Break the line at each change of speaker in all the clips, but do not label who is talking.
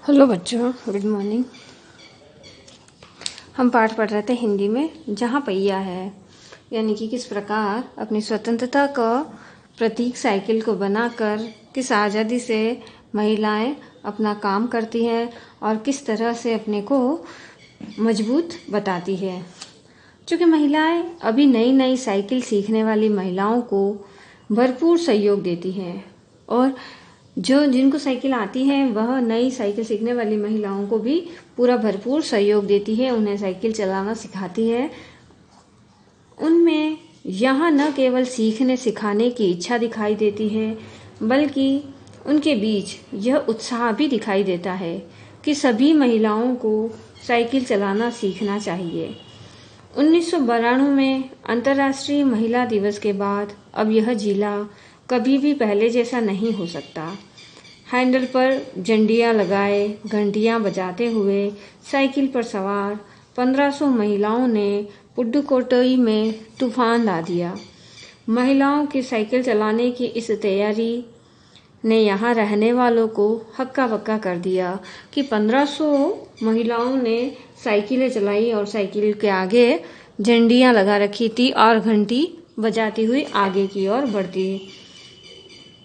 Hello बच्चों, good morning. हम पाठ पढ़ रहे थे हिंदी में, जहाँ पहिया है, यानी कि किस प्रकार अपनी स्वतंत्रता का प्रतीक साइकिल को बनाकर किस आज़ादी से महिलाएं अपना काम करती हैं और किस तरह से अपने को मजबूत बताती है। चूँकि महिलाएं अभी नई नई साइकिल सीखने वाली महिलाओं को भरपूर सहयोग देती हैं और जिनको साइकिल आती है वह नई साइकिल सीखने वाली महिलाओं को भी पूरा भरपूर सहयोग देती है, उन्हें साइकिल चलाना सिखाती है। उनमें यहाँ न केवल सीखने सिखाने की इच्छा दिखाई देती है, बल्कि उनके बीच यह उत्साह भी दिखाई देता है कि सभी महिलाओं को साइकिल चलाना सीखना चाहिए। 1992 में अंतर्राष्ट्रीय महिला दिवस के बाद अब यह जिला कभी भी पहले जैसा नहीं हो सकता। हैंडल पर झंडियाँ लगाए घंटियाँ बजाते हुए साइकिल पर सवार 1500 महिलाओं ने पुडुकोट्टई में तूफान ला दिया। महिलाओं की साइकिल चलाने की इस तैयारी ने यहाँ रहने वालों को हक्का बक्का कर दिया कि 1500 महिलाओं ने साइकिलें चलाई और साइकिल के आगे झंडियाँ लगा रखी थी और घंटी बजाती हुई आगे की ओर बढ़ती।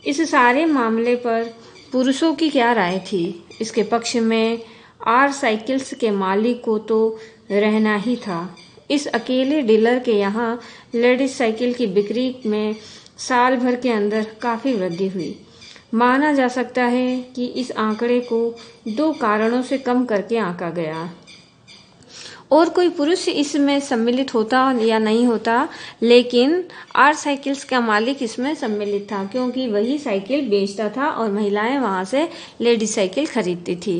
इस सारे मामले पर पुरुषों की क्या राय थी? इसके पक्ष में आर साइकिल्स के मालिक को तो रहना ही था। इस अकेले डीलर के यहाँ लेडीज साइकिल की बिक्री में साल भर के अंदर काफ़ी वृद्धि हुई। माना जा सकता है कि इस आंकड़े को 2 कारणों से कम करके आंका गया। और कोई पुरुष इसमें सम्मिलित होता या नहीं होता, लेकिन आर साइकिल्स का मालिक इसमें सम्मिलित था, क्योंकि वही साइकिल बेचता था और महिलाएं वहां से लेडीज साइकिल खरीदती थी।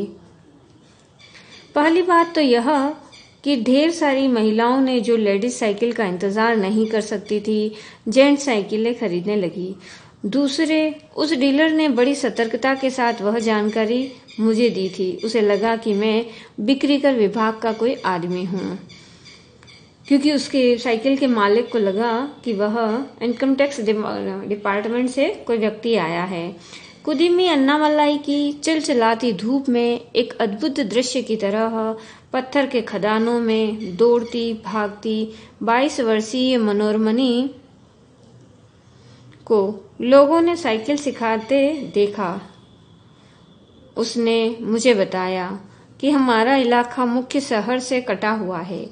पहली बात तो यह कि ढेर सारी महिलाओं ने, जो लेडीज साइकिल का इंतज़ार नहीं कर सकती थी, जेंट्स साइकिलें खरीदने लगी। दूसरे, उस डीलर ने बड़ी सतर्कता के साथ वह जानकारी मुझे दी थी। उसे लगा कि मैं बिक्री कर विभाग का कोई आदमी हूँ, क्योंकि उसके साइकिल के मालिक को लगा कि वह इनकम टैक्स डिपार्टमेंट से कोई व्यक्ति आया है। कुदिमी अन्नामलाई की चिलचिलाती धूप में एक अद्भुत दृश्य की तरह पत्थर के खदानों में दौड़ती भागती 22 वर्षीय मनोरमणि को लोगों ने साइकिल सिखाते देखा। उसने मुझे बताया कि हमारा इलाका मुख्य शहर से कटा हुआ है।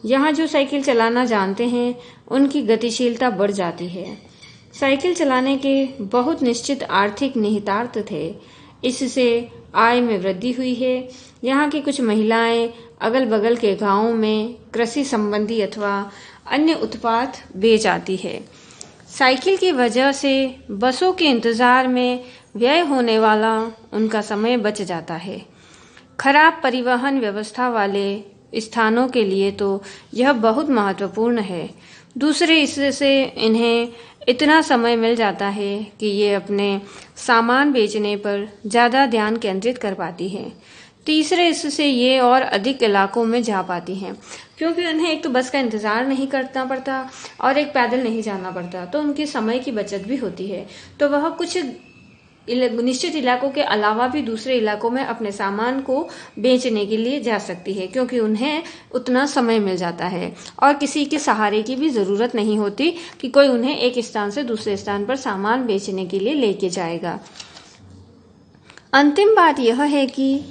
यहाँ जो साइकिल चलाना जानते हैं उनकी गतिशीलता बढ़ जाती है। साइकिल चलाने के बहुत निश्चित आर्थिक निहितार्थ थे। इससे आय में वृद्धि हुई है। यहाँ की कुछ महिलाएं अगल बगल के गांवों में कृषि संबंधी अथवा अन्य उत्पाद बेच आती है। साइकिल की वजह से बसों के इंतज़ार में व्यय होने वाला उनका समय बच जाता है। खराब परिवहन व्यवस्था वाले स्थानों के लिए तो यह बहुत महत्वपूर्ण है। दूसरे, इससे इन्हें इतना समय मिल जाता है कि ये अपने सामान बेचने पर ज़्यादा ध्यान केंद्रित कर पाती हैं। तीसरे, इससे ये और अधिक इलाकों में जा पाती हैं, क्योंकि उन्हें एक तो बस का इंतज़ार नहीं करना पड़ता और एक पैदल नहीं जाना पड़ता, तो उनके समय की बचत भी होती है। तो वह कुछ निश्चित इलाकों के अलावा भी दूसरे इलाकों में अपने सामान को बेचने के लिए जा सकती है, क्योंकि उन्हें उतना समय मिल जाता है और किसी के सहारे की भी ज़रूरत नहीं होती कि कोई उन्हें एक स्थान से दूसरे स्थान पर सामान बेचने के लिए लेके जाएगा। अंतिम बात यह है कि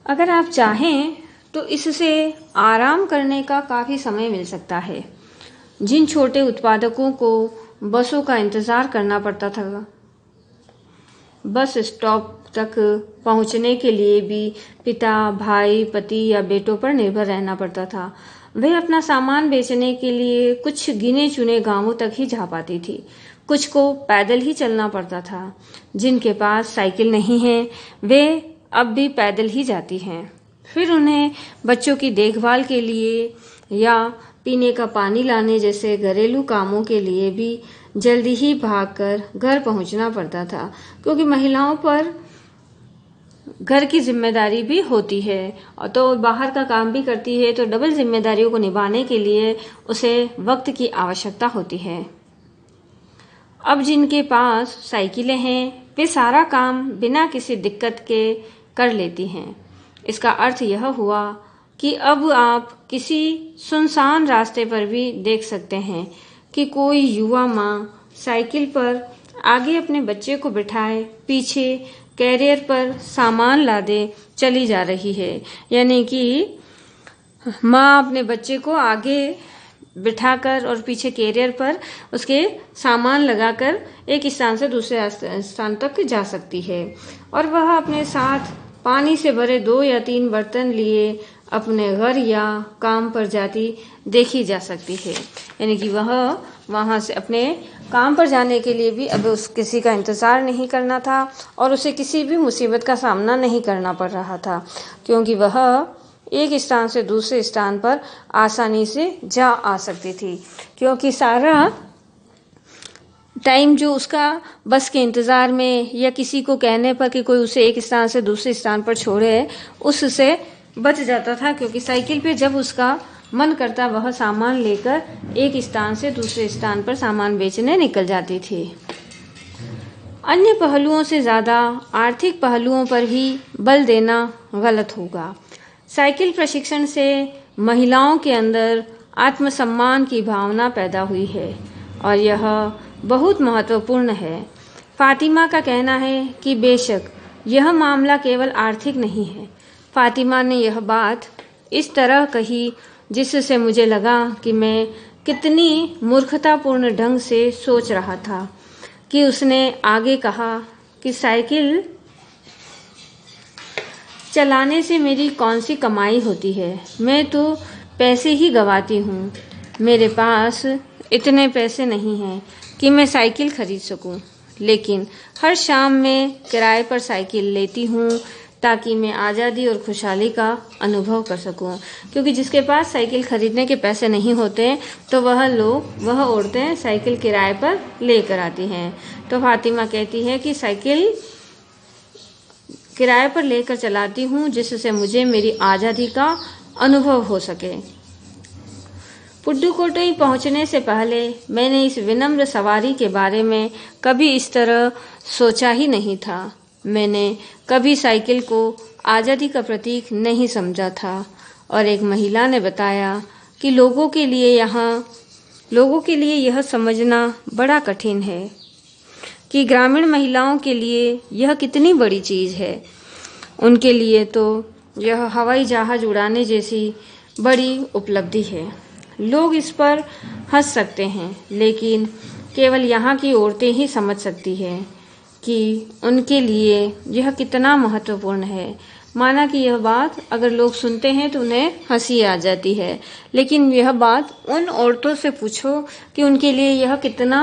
अगर आप चाहें तो इससे आराम करने का काफ़ी समय मिल सकता है। जिन छोटे उत्पादकों को बसों का इंतज़ार करना पड़ता था, बस स्टॉप तक पहुंचने के लिए भी पिता, भाई, पति या बेटों पर निर्भर रहना पड़ता था। वे अपना सामान बेचने के लिए कुछ गिने चुने गांवों तक ही जा पाती थी। कुछ को पैदल ही चलना पड़ता था। जिनके पास साइकिल नहीं है वे अब भी पैदल ही जाती हैं। फिर उन्हें बच्चों की देखभाल के लिए या पीने का पानी लाने जैसे घरेलू कामों के लिए भी जल्दी ही भागकर घर पहुंचना पड़ता था, क्योंकि महिलाओं पर घर की जिम्मेदारी भी होती है और तो बाहर का काम भी करती है, तो डबल जिम्मेदारियों को निभाने के लिए उसे वक्त की आवश्यकता होती है। अब जिनके पास साइकिलें हैं वे सारा काम बिना किसी दिक्कत के कर लेती हैं। इसका अर्थ यह हुआ कि अब आप किसी सुनसान रास्ते पर भी देख सकते हैं कि कोई युवा माँ साइकिल पर आगे अपने बच्चे को बिठाए पीछे कैरियर पर सामान लादे चली जा रही है। यानी कि माँ अपने बच्चे को आगे बिठाकर और पीछे कैरियर पर उसके सामान लगाकर एक स्थान से दूसरे स्थान तक जा सकती है। और वह अपने साथ पानी से भरे 2 या 3 बर्तन लिए अपने घर या काम पर जाती देखी जा सकती है। यानी कि वह वहाँ से अपने काम पर जाने के लिए भी अब उस किसी का इंतज़ार नहीं करना था और उसे किसी भी मुसीबत का सामना नहीं करना पड़ रहा था, क्योंकि वह एक स्थान से दूसरे स्थान पर आसानी से जा आ सकती थी। क्योंकि सारा टाइम जो उसका बस के इंतज़ार में या किसी को कहने पर कि कोई उसे एक स्थान से दूसरे स्थान पर छोड़े उससे बच जाता था, क्योंकि साइकिल पे जब उसका मन करता वह सामान लेकर एक स्थान से दूसरे स्थान पर सामान बेचने निकल जाती थी। अन्य पहलुओं से ज़्यादा आर्थिक पहलुओं पर ही बल देना गलत होगा। साइकिल प्रशिक्षण से महिलाओं के अंदर आत्मसम्मान की भावना पैदा हुई है और यह बहुत महत्वपूर्ण है। फातिमा का कहना है कि बेशक यह मामला केवल आर्थिक नहीं है। फातिमा ने यह बात इस तरह कही जिससे मुझे लगा कि मैं कितनी मूर्खतापूर्ण ढंग से सोच रहा था। कि उसने आगे कहा कि साइकिल चलाने से मेरी कौन सी कमाई होती है, मैं तो पैसे ही गंवाती हूँ। मेरे पास इतने पैसे नहीं हैं कि मैं साइकिल खरीद सकूँ, लेकिन हर शाम मैं किराए पर साइकिल लेती हूँ ताकि मैं आज़ादी और खुशहाली का अनुभव कर सकूं। क्योंकि जिसके पास साइकिल खरीदने के पैसे नहीं होते तो वह औरतें साइकिल किराए पर लेकर आती हैं। तो फातिमा कहती है कि साइकिल किराए पर लेकर चलाती हूँ जिससे मुझे मेरी आज़ादी का अनुभव हो सके। पुडुकोट्टई पहुँचने से पहले मैंने इस विनम्र सवारी के बारे में कभी इस तरह सोचा ही नहीं था। मैंने कभी साइकिल को आज़ादी का प्रतीक नहीं समझा था। और एक महिला ने बताया कि लोगों के लिए यह समझना बड़ा कठिन है कि ग्रामीण महिलाओं के लिए यह कितनी बड़ी चीज़ है। उनके लिए तो यह हवाई जहाज़ उड़ाने जैसी बड़ी उपलब्धि है। लोग इस पर हंस सकते हैं, लेकिन केवल यहाँ की औरतें ही समझ सकती हैं कि उनके लिए यह कितना महत्वपूर्ण है। माना कि यह बात अगर लोग सुनते हैं तो उन्हें हंसी आ जाती है, लेकिन यह बात उन औरतों से पूछो कि उनके लिए यह कितना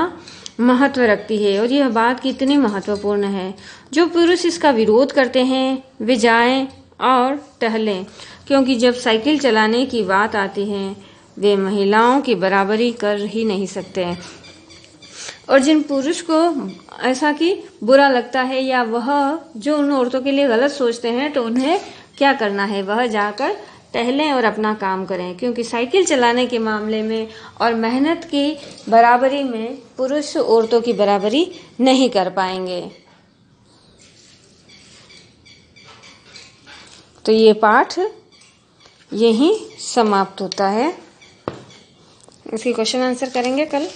महत्व रखती है और यह बात कितनी महत्वपूर्ण है। जो पुरुष इसका विरोध करते हैं वे जाएं और टहलें, क्योंकि जब साइकिल चलाने की बात आती है वे महिलाओं की बराबरी कर ही नहीं सकते। और जिन पुरुष को ऐसा कि बुरा लगता है या वह जो उन औरतों के लिए गलत सोचते हैं तो उन्हें क्या करना है, वह जाकर टहलें और अपना काम करें। क्योंकि साइकिल चलाने के मामले में और मेहनत की बराबरी में पुरुष औरतों की बराबरी नहीं कर पाएंगे। तो ये पाठ यहीं समाप्त होता है। इसके क्वेश्चन आंसर करेंगे कल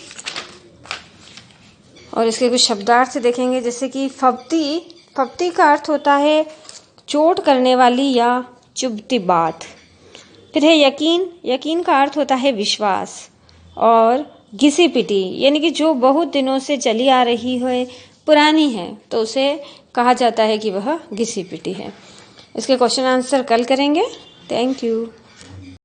और इसके कुछ शब्दार्थ देखेंगे, जैसे कि फप्ती का अर्थ होता है चोट करने वाली या चुभती बात। फिर है यकीन का अर्थ होता है विश्वास। और घिसी पिटी यानी कि जो बहुत दिनों से चली आ रही है, पुरानी है, तो उसे कहा जाता है कि वह घिसी पिटी है। इसके क्वेश्चन आंसर कल करेंगे। Thank you.